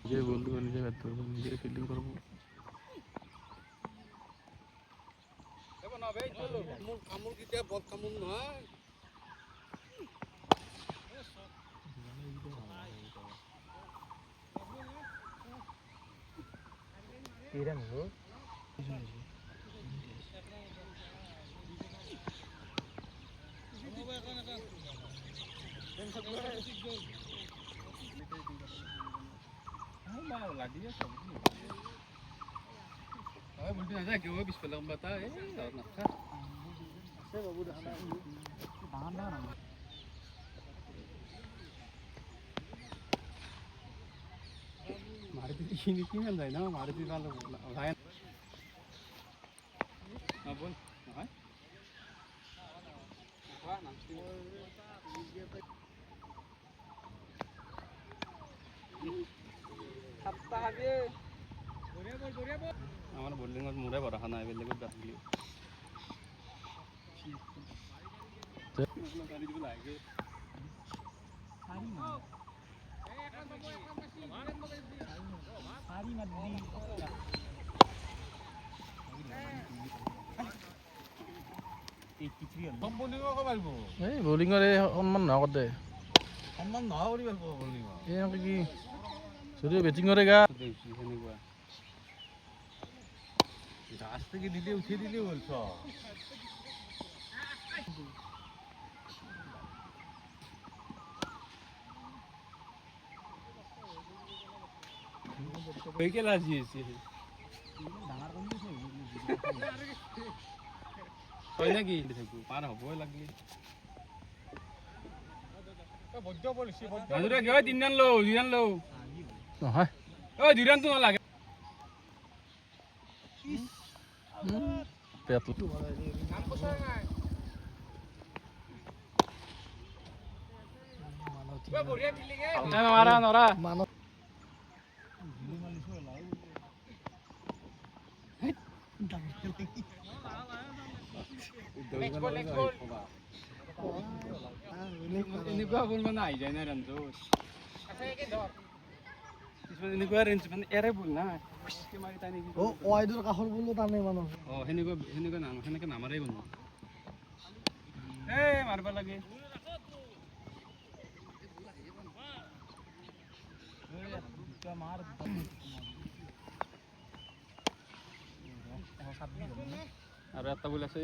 নিজে বলতে নিজে ব্যর্থ করবো, নিজে ফিল্ডিং করবো। কামড় কেতিয়া বদ কামড় নহয় বলতে না কেউ পিছফালে বাতা নাথা আছে বাবু দেখা নাই মারুতি কিনে যায় না মারুতি ভালো ভাই না বল হয় আমার বোলিং মোরে বড় নাই বেলেগত বাছিলি বলিঙৰ এই সন্মান নহয় দে সন্মান নহয় কৰি ভাল পাব বলিং এই কি যদি বেটিঙৰে গা সেনেকুৱা গাছ থেকে দিলে উঠে দিলে বলছ কে লাজিয়েছে হয় নাকি পাৰ হ'বই লাগলি তিনজন লওঁ দুজন লওঁ নহয় ঐ দুজনটো নালাগে পেটটো নৰা নৰা এনেকুৱা বল মানে আহি যায় না ৰঞ্জত এনেকুৱা ৰেঞ্জ মানে এৰে বল না মাৰি টানি ওয়াইডৰ কাষৰ বলো টানে মানুহ সেনেকুৱা সেনেকে নামাৰে কোনো মাৰিব লাগে আৰু এটা বল আছে